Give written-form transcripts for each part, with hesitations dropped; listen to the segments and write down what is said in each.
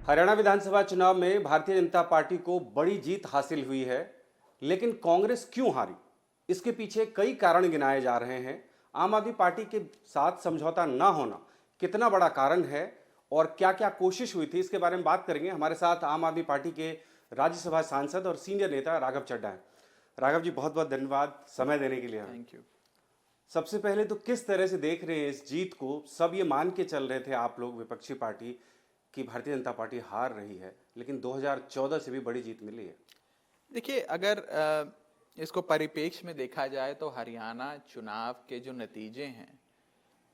हरियाणा विधानसभा चुनाव में भारतीय जनता पार्टी को बड़ी जीत हासिल हुई है, लेकिन कांग्रेस क्यों हारी? इसके पीछे कई कारण गिनाए जा रहे हैं। आम आदमी पार्टी के साथ समझौता ना होना कितना बड़ा कारण है और क्या क्या कोशिश हुई थी, इसके बारे में बात करेंगे। हमारे साथ आम आदमी पार्टी के राज्यसभा सांसद और सीनियर नेता राघव चड्ढा हैं। राघव जी, बहुत बहुत धन्यवाद समय देने के लिए। Thank you. सबसे पहले तो किस तरह से देख रहे हैं इस जीत को? सब ये मान के चल रहे थे आप लोग विपक्षी पार्टी कि भारतीय जनता पार्टी हार रही है, लेकिन 2014 से भी बड़ी जीत मिली है। देखिए, अगर इसको परिप्रेक्ष्य में देखा जाए तो हरियाणा चुनाव के जो नतीजे हैं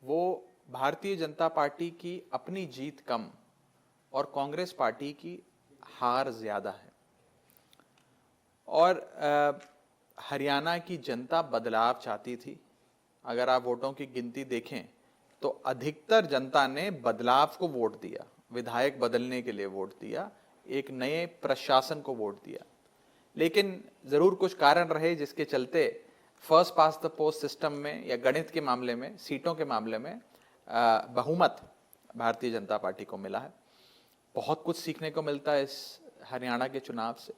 वो भारतीय जनता पार्टी की अपनी जीत कम और कांग्रेस पार्टी की हार ज्यादा है। और हरियाणा की जनता बदलाव चाहती थी। अगर आप वोटों की गिनती देखें तो अधिकतर जनता ने बदलाव को वोट दिया, विधायक बदलने के लिए वोट दिया, एक नए प्रशासन को वोट दिया। लेकिन जरूर कुछ कारण रहे जिसके चलते first pass the post system में या गणित के मामले में, सीटों के मामले में बहुमत भारतीय जनता पार्टी को मिला है। बहुत कुछ सीखने को मिलता है इस हरियाणा के चुनाव से।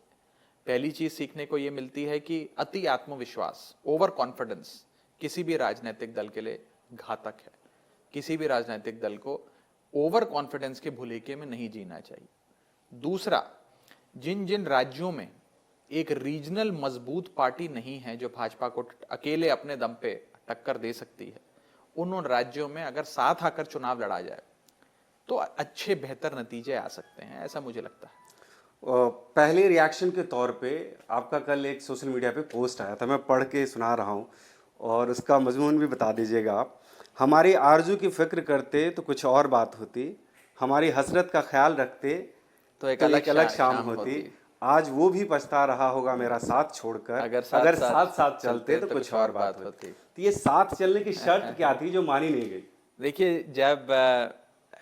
पहली चीज सीखने को यह मिलती है कि अति आत्मविश्वास, ओवर कॉन्फिडेंस किसी भी राजनीतिक दल के लिए घातक है। किसी भी राजनीतिक दल को ओवर कॉन्फिडेंस के भुलेखे में नहीं जीना चाहिए। दूसरा, जिन जिन राज्यों में एक रीजनल मजबूत पार्टी नहीं है जो भाजपा को अकेले अपने दम पे टक्कर दे सकती है, उन राज्यों में अगर साथ आकर चुनाव लड़ा जाए तो अच्छे बेहतर नतीजे आ सकते हैं, ऐसा मुझे लगता है। पहले रिएक्शन के तौर पे आपका कल एक सोशल मीडिया पे पोस्ट आया था, मैं पढ़ के सुना रहा हूँ और उसका मजमून भी बता दीजिएगा आप। हमारी आरजू की फिक्र करते तो कुछ और बात होती, हमारी हसरत का ख्याल रखते तो एक एक अलग शाम शाम होती। आज वो भी पछता रहा होगा मेरा साथ छोड़कर, अगर अगर साथ साथ साथ चलते तो कुछ और बात होती। तो ये साथ चलने की शर्त क्या थी जो मानी नहीं गई? देखिए, जब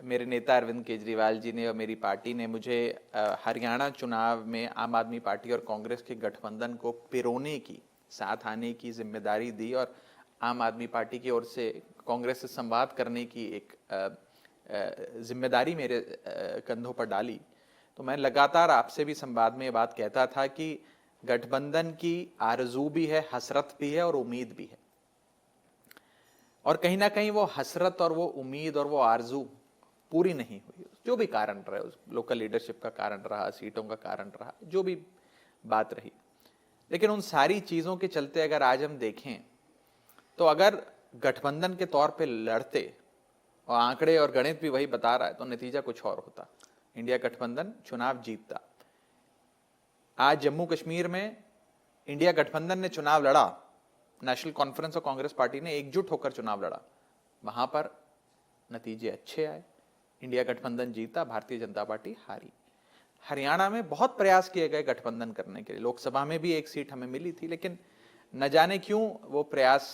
मेरे नेता अरविंद केजरीवाल जी ने और मेरी पार्टी ने मुझे हरियाणा चुनाव में आम आदमी पार्टी और कांग्रेस के गठबंधन को पिरोने की, साथ आने की जिम्मेदारी दी और आम आदमी पार्टी की ओर से कांग्रेस से संवाद करने की एक जिम्मेदारी मेरे कंधों पर डाली, तो मैं लगातार आपसे भी संवाद में ये बात कहता था कि गठबंधन की आरजू भी है, हसरत भी है और उम्मीद भी है। और कहीं ना कहीं वो हसरत और वो उम्मीद और वो आरजू पूरी नहीं हुई, जो भी कारण रहे, उस लोकल लीडरशिप का कारण रहा, सीटों का कारण रहा, जो भी बात रही। लेकिन उन सारी चीजों के चलते अगर आज हम देखें तो अगर गठबंधन के तौर पे लड़ते और आंकड़े और गणित भी वही बता रहा है तो नतीजा कुछ और होता, इंडिया गठबंधन चुनाव जीतता। आज जम्मू कश्मीर में इंडिया गठबंधन ने चुनाव लड़ा, नेशनल कॉन्फ्रेंस और कांग्रेस पार्टी ने एकजुट होकर चुनाव लड़ा, वहां पर नतीजे अच्छे आए, इंडिया गठबंधन जीता, भारतीय जनता पार्टी हारी। हरियाणा में बहुत प्रयास किए गए गठबंधन करने के लिए, लोकसभा में भी एक सीट हमें मिली थी, लेकिन न जाने क्यों वो प्रयास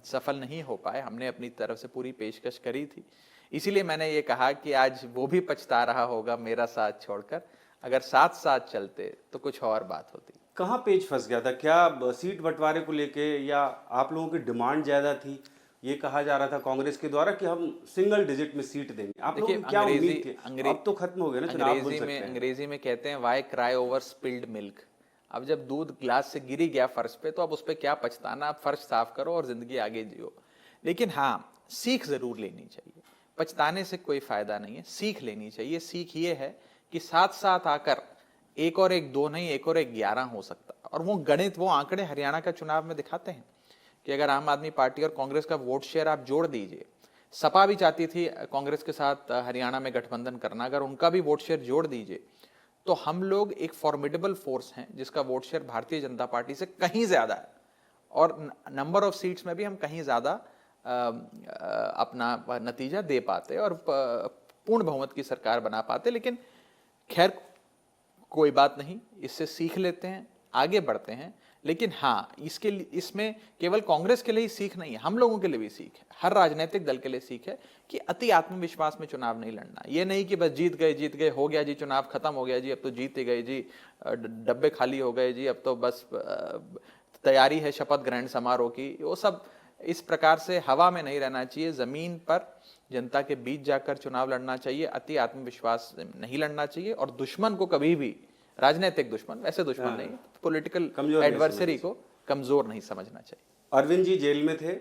सफल नहीं हो पाए। हमने अपनी तरफ से पूरी पेशकश करी थी, इसीलिए मैंने ये कहा कि आज वो भी पछता रहा होगा मेरा साथ छोड़कर, अगर साथ साथ चलते तो कुछ और बात होती। कहाँ पेच फंस गया था? क्या सीट बंटवारे को लेके, या आप लोगों की डिमांड ज्यादा थी? ये कहा जा रहा था कांग्रेस के द्वारा कि हम सिंगल डिजिट में सीट देंगे, आप लोगों की क्या उम्मीद थी? अब तो खत्म हो गया ना चुनाव, बोल सकते हैं। अंग्रेजी में कहते हैं why cry over spilled milk. अब जब दूध ग्लास से गिरी गया फर्श पे तो अब उस पर क्या पछताना, आप फर्श साफ करो और जिंदगी आगे जियो। लेकिन हाँ, सीख जरूर लेनी चाहिए, पछताने से कोई फायदा नहीं है, सीख लेनी चाहिए। सीख ये है कि साथ साथ आकर एक और एक दो नहीं, एक और एक 11 हो सकता। और वो गणित, वो आंकड़े हरियाणा का चुनाव में दिखाते हैं कि अगर आम आदमी पार्टी और कांग्रेस का वोट शेयर आप जोड़ दीजिए, सपा भी चाहती थी कांग्रेस के साथ हरियाणा में गठबंधन करना, अगर उनका भी वोट शेयर जोड़ दीजिए तो हम लोग एक फॉर्मिडेबल फोर्स हैं जिसका vote share Bharatiya Janata party से कहीं ज्यादा है और नंबर ऑफ सीट्स में भी हम कहीं ज्यादा अपना नतीजा दे पाते और पूर्ण बहुमत की सरकार बना पाते। लेकिन खैर, कोई बात नहीं, इससे सीख लेते हैं, आगे बढ़ते हैं। लेकिन हाँ, इसमें केवल कांग्रेस के लिए ही सीख नहीं है, हम लोगों के लिए भी सीख है, हर राजनीतिक दल के लिए सीख है कि अति आत्मविश्वास में चुनाव नहीं लड़ना। ये नहीं कि बस जीत गए हो गया जी, चुनाव खत्म हो गया जी, अब तो जीत ही गए जी, डब्बे खाली हो गए जी, अब तो बस तैयारी है शपथ ग्रहण समारोह की, वो सब इस प्रकार से हवा में नहीं रहना चाहिए, जमीन पर जनता के बीच जाकर चुनाव लड़ना चाहिए, अति आत्मविश्वास नहीं लड़ना चाहिए, और दुश्मन को कभी भी, राजनीतिक दुश्मन, वैसे दुश्मन नहीं, पॉलिटिकल कमजोर नहीं एडवर्सरी को कमजोर नहीं समझना चाहिए। अरविंद जी जेल में थे,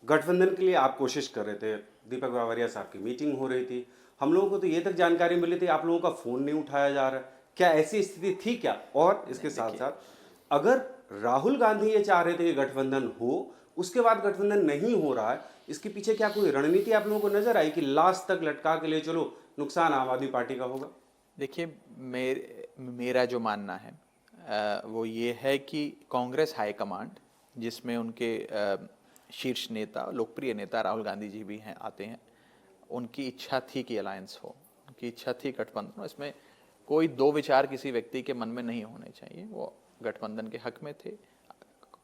गठबंधन के लिए आप कोशिश कर रहे थे, दीपक बावरिया साहब की मीटिंग हो रही थी, हम लोगों को तो ये तक जानकारी मिली थी आप लोगों का फोन नहीं उठाया जा रहा, क्या ऐसी स्थिति थी क्या? और इसके साथ साथ अगर राहुल गांधी ये चाह रहे थे कि गठबंधन हो, उसके बाद गठबंधन नहीं हो रहा है, इसके पीछे क्या कोई रणनीति आप लोगों को नजर आई कि लास्ट तक लटका के लिए चलो, नुकसान आम आदमी पार्टी का होगा? देखिए, मेरा जो मानना है वो ये है कि कांग्रेस हाईकमांड, जिसमें उनके शीर्ष नेता, लोकप्रिय नेता राहुल गांधी जी भी हैं, आते हैं, उनकी इच्छा थी कि अलायंस हो, उनकी इच्छा थी गठबंधन हो। इसमें कोई दो विचार किसी व्यक्ति के मन में नहीं होने चाहिए। वो गठबंधन के हक में थे,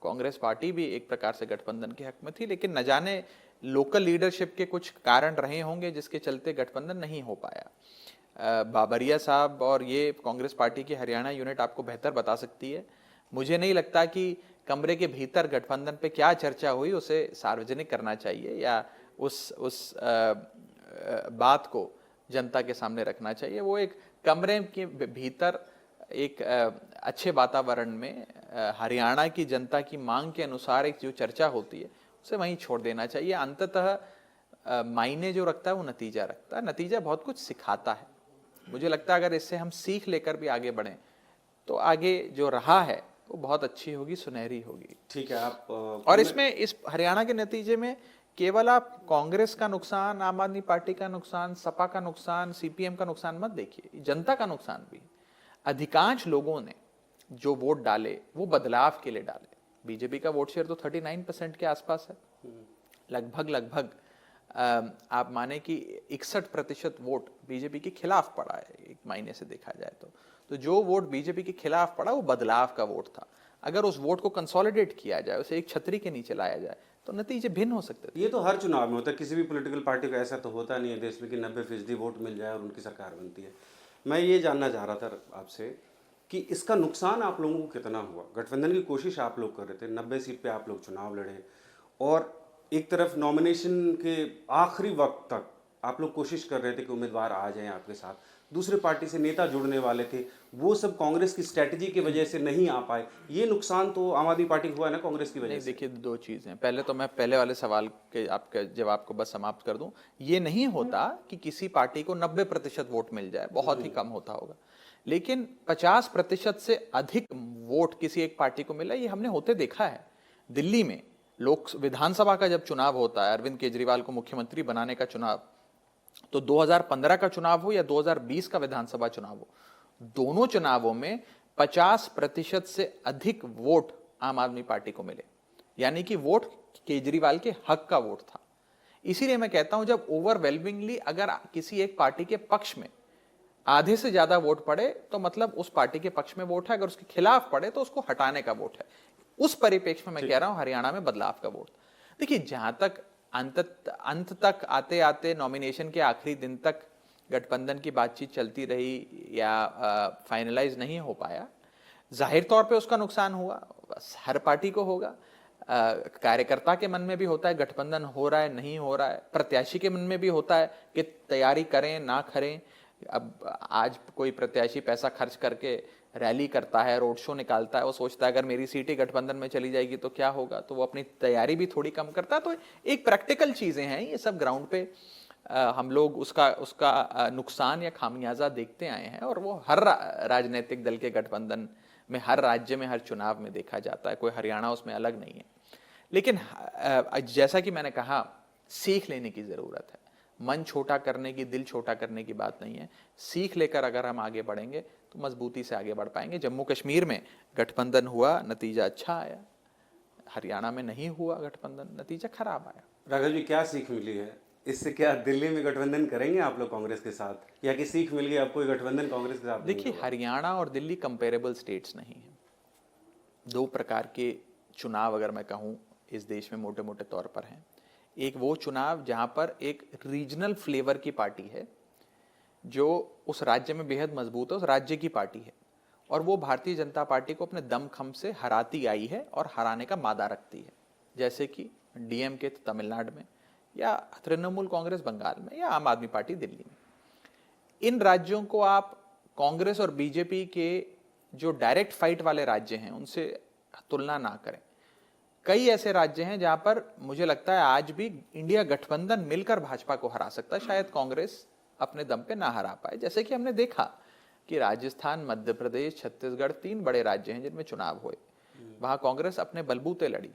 कांग्रेस पार्टी भी एक प्रकार से गठबंधन के हक में थी, लेकिन न जाने लोकल लीडरशिप के कुछ कारण रहे होंगे जिसके चलते गठबंधन नहीं हो पाया। बाबरिया साहब और ये कांग्रेस पार्टी की हरियाणा यूनिट आपको बेहतर बता सकती है। मुझे नहीं लगता कि कमरे के भीतर गठबंधन पे क्या चर्चा हुई उसे सार्वजनिक करना चाहिए, या उस बात को जनता के सामने रखना चाहिए। वो एक कमरे के भीतर एक अच्छे वातावरण में हरियाणा की जनता की मांग के अनुसार एक जो चर्चा होती है उसे वहीं छोड़ देना चाहिए। अंततः मायने जो रखता है वो नतीजा रखता है, नतीजा बहुत कुछ सिखाता है। मुझे लगता है अगर इससे हम सीख लेकर भी आगे बढ़ें तो आगे जो रहा है वो बहुत अच्छी होगी, सुनहरी होगी। ठीक है, आप और इसमें इस हरियाणा के नतीजे में केवल आप कांग्रेस का नुकसान, आम आदमी पार्टी का नुकसान, सपा का नुकसान, सीपीएम का नुकसान मत देखिए, जनता का नुकसान भी। अधिकांश लोगों ने जो वोट डाले वो बदलाव के लिए डाले। बीजेपी का वोट शेयर तो 39% के आसपास है, लगभग आप माने कि 61% वोट बीजेपी के खिलाफ पड़ा है, एक मायने से देखा जाए तो जो वोट बीजेपी के खिलाफ पड़ा वो बदलाव का वोट था। अगर उस वोट को कंसोलिडेट किया जाए, उसे एक छतरी के नीचे लाया जाए तो नतीजे भिन्न हो सकते थे। ये तो हर चुनाव में होता है, किसी भी पॉलिटिकल पार्टी का ऐसा तो होता नहीं है देश में कि 90% वोट मिल जाए और उनकी सरकार बनती है। मैं ये जानना चाह रहा था आपसे कि इसका नुकसान आप लोगों को कितना हुआ? गठबंधन की कोशिश आप लोग कर रहे थे, 90 सीट पे आप लोग चुनाव लड़े, और एक तरफ नॉमिनेशन के आखिरी वक्त तक आप लोग कोशिश कर रहे थे कि उम्मीदवार आ जाएं आपके साथ, दूसरे पार्टी से नेता जुड़ने वाले थे, वो सब कांग्रेस की स्ट्रेटजी की वजह से नहीं आ पाए। ये नुकसान तो आम आदमी पार्टी को हुआ ना कांग्रेस की वजह से। देखिए, दो चीजें, पहले तो मैं पहले वाले सवाल के आपके जवाब को बस समाप्त कर दूं। ये नहीं होता कि किसी पार्टी को 90% वोट मिल जाए, बहुत ही कम होता होगा, लेकिन 50% से अधिक वोट किसी एक पार्टी को मिला, ये हमने होते देखा है। दिल्ली में विधानसभा का जब चुनाव होता है, अरविंद केजरीवाल को मुख्यमंत्री बनाने का चुनाव, तो 2015 का चुनाव हो या 2020 का विधानसभा चुनाव हो, दोनों चुनावों में 50% से अधिक वोट आम आदमी पार्टी को मिले, यानी कि वोट केजरीवाल के हक का वोट था। इसीलिए मैं कहता हूं, जब ओवरवेलमिंगली अगर किसी एक पार्टी के पक्ष में आधे से ज्यादा वोट पड़े तो मतलब उस पार्टी के पक्ष में वोट है, अगर उसके खिलाफ पड़े तो उसको हटाने का वोट है। उस परिप्रेक्ष्य में मैं कह रहा हूं हरियाणा में बदलाव का वोट। देखिए, जहां तक अंत तक आते आते नॉमिनेशन के आखिरी दिन तक गठबंधन की बातचीत चलती रही या फाइनलाइज नहीं हो पाया, जाहिर तौर पे उसका नुकसान हुआ, बस हर पार्टी को होगा। कार्यकर्ता के मन में भी होता है गठबंधन हो रहा है नहीं हो रहा है, प्रत्याशी के मन में भी होता है कि तैयारी करें ना करें। अब आज कोई प्रत्याशी पैसा खर्च करके रैली करता है, रोड शो निकालता है, वो सोचता है अगर मेरी सीट ही गठबंधन में चली जाएगी तो क्या होगा, तो वो अपनी तैयारी भी थोड़ी कम करता है। तो एक प्रैक्टिकल चीजें हैं ये सब, ग्राउंड पे हम लोग उसका नुकसान या खामियाजा देखते आए हैं, और वो हर राजनीतिक दल के गठबंधन में, हर राज्य में, हर चुनाव में देखा जाता है, कोई हरियाणा उसमें अलग नहीं है। लेकिन जैसा कि मैंने कहा, सीख लेने की जरूरत है, मन छोटा करने की, दिल छोटा करने की बात नहीं है। सीख लेकर अगर हम आगे बढ़ेंगे तो मजबूती से आगे बढ़ पाएंगे। जम्मू कश्मीर में गठबंधन हुआ, नतीजा अच्छा आया, हरियाणा में नहीं हुआ गठबंधन, नतीजा खराब आया। राघव जी, क्या सीख मिली है इससे? क्या दिल्ली में गठबंधन करेंगे आप लोग कांग्रेस के साथ, या कि सीख मिल गई आपको गठबंधन कांग्रेस के साथ? देखिए, हरियाणा और दिल्ली कंपेरेबल स्टेट्स नहीं है। दो प्रकार के चुनाव अगर मैं कहूँ इस देश में मोटे मोटे तौर पर हैं। एक वो चुनाव जहां पर एक रीजनल फ्लेवर की पार्टी है जो उस राज्य में बेहद मजबूत है, उस राज्य की पार्टी है, और वो भारतीय जनता पार्टी को अपने दमखम से हराती आई है और हराने का मादा रखती है, जैसे कि डीएमके तमिलनाडु में, या तृणमूल कांग्रेस बंगाल में, या आम आदमी पार्टी दिल्ली में। इन राज्यों को आप कांग्रेस और बीजेपी के जो डायरेक्ट फाइट वाले राज्य हैं उनसे तुलना ना करें। कई ऐसे राज्य हैं जहां पर मुझे लगता है आज भी इंडिया गठबंधन मिलकर भाजपा को हरा सकता है, शायद कांग्रेस अपने दम पे ना हरा पाए। जैसे कि हमने देखा कि राजस्थान, मध्य प्रदेश, छत्तीसगढ़ 3 बड़े राज्य हैं जिनमें चुनाव हुए, वहां कांग्रेस अपने बलबूते लड़ी।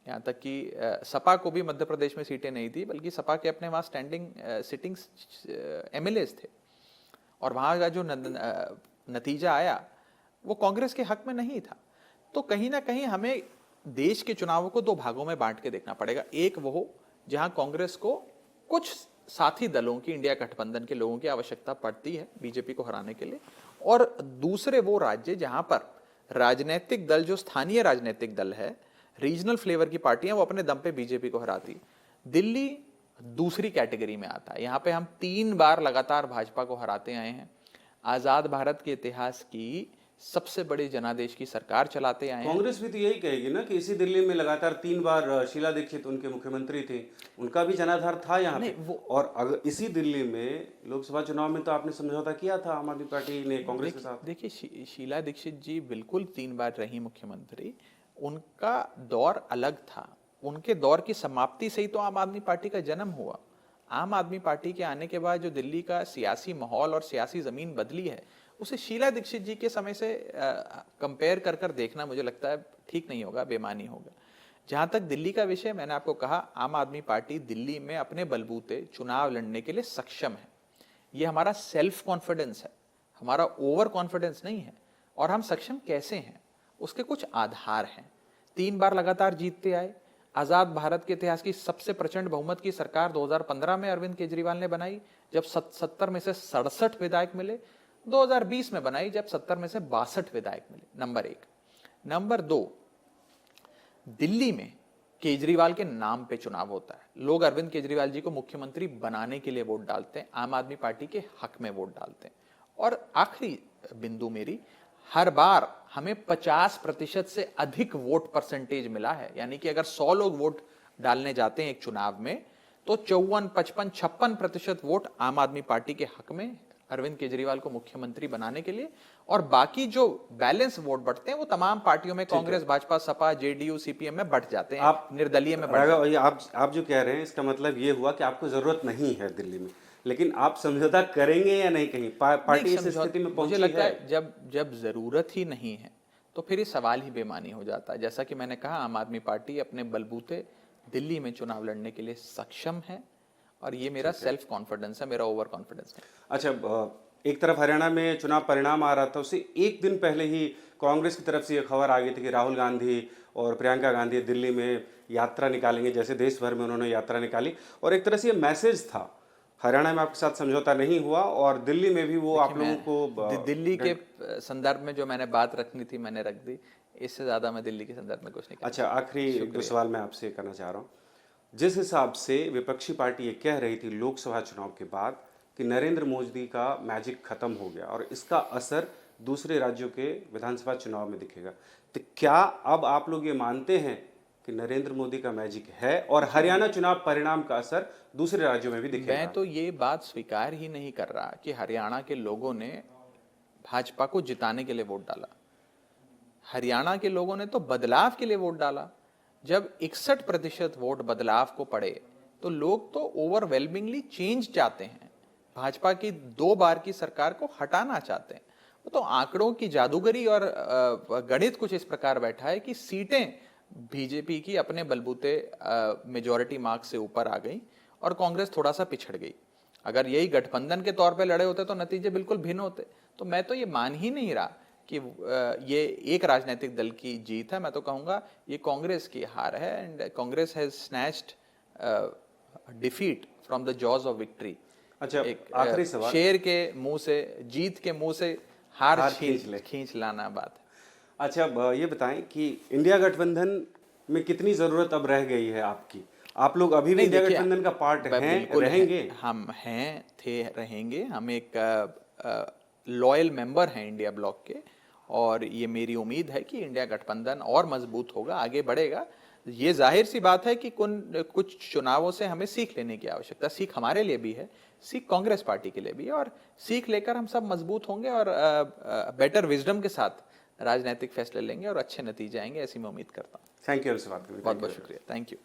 यहाँ तक कि सपा को भी मध्य प्रदेश में सीटें नहीं थी, बल्कि सपा के अपने वहां स्टैंडिंग सिटिंग एमएलएज थे, और वहां का जो नतीजा आया वो कांग्रेस के हक में नहीं था। तो कहीं ना कहीं हमें देश के चुनावों को 2 भागों में बांट के देखना पड़ेगा। एक वो जहां कांग्रेस को कुछ साथी दलों की, इंडिया गठबंधन के लोगों की आवश्यकता पड़ती है बीजेपी को हराने के लिए, और दूसरे वो राज्य जहां पर राजनीतिक दल, जो स्थानीय राजनीतिक दल है, रीजनल फ्लेवर की पार्टियां, वो अपने दम पे बीजेपी को हराती। दिल्ली दूसरी कैटेगरी में आता है। यहाँ पे हम 3 बार लगातार भाजपा को हराते आए हैं, आजाद भारत के इतिहास की सबसे बड़ी जनादेश की सरकार चलाते आए हैं। कांग्रेस भी तो यही कहेगी ना कि इसी दिल्ली में लगातार 3 बार शीला दीक्षित उनके मुख्यमंत्री थे, उनका भी जनाधार था यहाँ पे। और अगर इसी दिल्ली में लोकसभा चुनाव में तो आपने समझौता किया था आम आदमी पार्टी ने कांग्रेस के साथ। देखिए, शीला दीक्षित जी बिल्कुल 3 बार रही मुख्यमंत्री, उनका दौर अलग था। उनके दौर की समाप्ति से ही तो आम आदमी पार्टी का जन्म हुआ। आम आदमी पार्टी के आने के बाद जो दिल्ली का सियासी माहौल और सियासी जमीन बदली है, उसे शीला दीक्षित जी के समय से कंपेयर कर देखना मुझे लगता है ठीक नहीं होगा, बेमानी होगा। जहां तक दिल्ली का विषय, मैंने आपको कहा, आम आदमी पार्टी दिल्ली में अपने बलबूते चुनाव लड़ने के लिए सक्षम है। ये हमारा सेल्फ कॉन्फिडेंस है, हमारा ओवर कॉन्फिडेंस नहीं है। और हम सक्षम कैसे हैं, उसके कुछ आधार हैं। 3 बार लगातार जीतते आए। आजाद भारत के इतिहास की सबसे प्रचंड बहुमत की सरकार 2015 में अरविंद केजरीवाल ने बनाई, जब 70 में से 67 विधायक मिले। 2020 में बनाई, जब 70 में से 62 विधायक मिले। नंबर 1। नंबर 2, दिल्ली में केजरीवाल के नाम पे चुनाव होता है। लोग अरविंद केजरीवाल जी को मुख्यमंत्री बनाने के लिए वोट डालते हैं, आम आदमी पार्टी के हक में वोट डालते हैं। और आखिरी बिंदु मेरी, हर बार हमें 50% से अधिक वोट परसेंटेज मिला है। यानी कि अगर 100 लोग वोट डालने जाते हैं एक चुनाव में, तो 54, 55, 56% वोट आम आदमी पार्टी के हक में, अरविंद केजरीवाल को मुख्यमंत्री बनाने के लिए। और बाकी जो बैलेंस वोट बढ़ते हैं वो तमाम पार्टियों में, कांग्रेस, भाजपा, सपा, जेडीयू, सीपीएम में बढ़ जाते हैं, आप निर्दलीय में बढ़ जाते हैं। आप जो कह रहे हैं इसका मतलब ये हुआ कि आपको जरूरत नहीं है दिल्ली में, लेकिन आप समझौता करेंगे या नहीं? कहीं पार्टी इस स्थिति में पहुंची मुझे लगता है? है जब जरूरत ही नहीं है तो फिर ये सवाल ही बेमानी हो जाता है। जैसा कि मैंने कहा, आम आदमी पार्टी अपने बलबूते दिल्ली में चुनाव लड़ने के लिए सक्षम है, और ये मेरा सेल्फ कॉन्फिडेंस है, मेरा ओवर कॉन्फिडेंस है। अच्छा, एक तरफ हरियाणा में चुनाव परिणाम आ रहा था, उससे एक दिन पहले ही कांग्रेस की तरफ से ये खबर आ गई थी कि राहुल गांधी और प्रियंका गांधी दिल्ली में यात्रा निकालेंगे, जैसे देश भर में उन्होंने यात्रा निकाली। और एक तरह से ये मैसेज था, हरियाणा में आपके साथ समझौता नहीं हुआ और दिल्ली में भी वो आप लोगों को दिल्ली के संदर्भ में जो मैंने बात रखनी थी मैंने रख दी। इससे ज्यादा मैं दिल्ली के संदर्भ में कुछ नहीं। अच्छा, आखिरी 2 सवाल मैं आपसे करना चाह रहा हूँ। जिस हिसाब से विपक्षी पार्टी ये कह रही थी लोकसभा चुनाव के बाद कि नरेंद्र मोदी का मैजिक खत्म हो गया और इसका असर दूसरे राज्यों के विधानसभा चुनाव में दिखेगा, तो क्या अब आप लोग ये मानते हैं कि नरेंद्र मोदी का मैजिक है और हरियाणा चुनाव परिणाम का असर दूसरे राज्यों में भी दिखेगा? मैं तो ये बात स्वीकार ही नहीं कर रहा कि हरियाणा के लोगों ने भाजपा को जिताने के लिए वोट डाला। हरियाणा के लोगों ने तो बदलाव के लिए वोट डाला। जब 61% वोट बदलाव को पड़े तो लोग तो ओवरवेलमिंगली चेंज चाहते हैं, भाजपा की 2 बार की सरकार को हटाना चाहते हैं। वो तो आंकड़ों की जादूगरी और गणित कुछ इस प्रकार बैठा है कि सीटें बीजेपी की अपने बलबूते मेजॉरिटी मार्क्स से ऊपर आ गई और कांग्रेस थोड़ा सा पिछड़ गई। अगर यही गठबंधन के तौर पे लड़े होते तो नतीजे बिल्कुल भिन्न होते। तो मैं तो ये मान ही नहीं रहा कि ये एक राजनीतिक दल की जीत है। मैं तो कहूंगा ये कांग्रेस की हार है, and Congress has snatched defeat from the jaws of victory. अच्छा, आखिरी सवाल। शेर के मुंह से, जीत के मुंह से हार खींच लाना बात है। अच्छा, ये बताएं कि इंडिया गठबंधन में कितनी जरूरत अब रह गई है आपकी? आप लोग अभी भी इंडिया गठबंधन का पार्ट हैं, रहेंगे? हम हैं, थे, रहेंगे। हम एक लॉयल मेंबर हैं इंडिया ब्लॉक के, और ये मेरी उम्मीद है कि इंडिया गठबंधन और मजबूत होगा, आगे बढ़ेगा। ये जाहिर सी बात है कि कुछ चुनावों से हमें सीख लेने की आवश्यकता, सीख हमारे लिए भी है, सीख कांग्रेस पार्टी के लिए भी है, और सीख लेकर हम सब मजबूत होंगे और बेटर विजडम के साथ राजनीतिक फैसले लेंगे और अच्छे नतीजे आएंगे, ऐसी मैं उम्मीद करता हूँ। थैंक यू, हमसे बात करने के लिए। बहुत बहुत शुक्रिया, थैंक यू।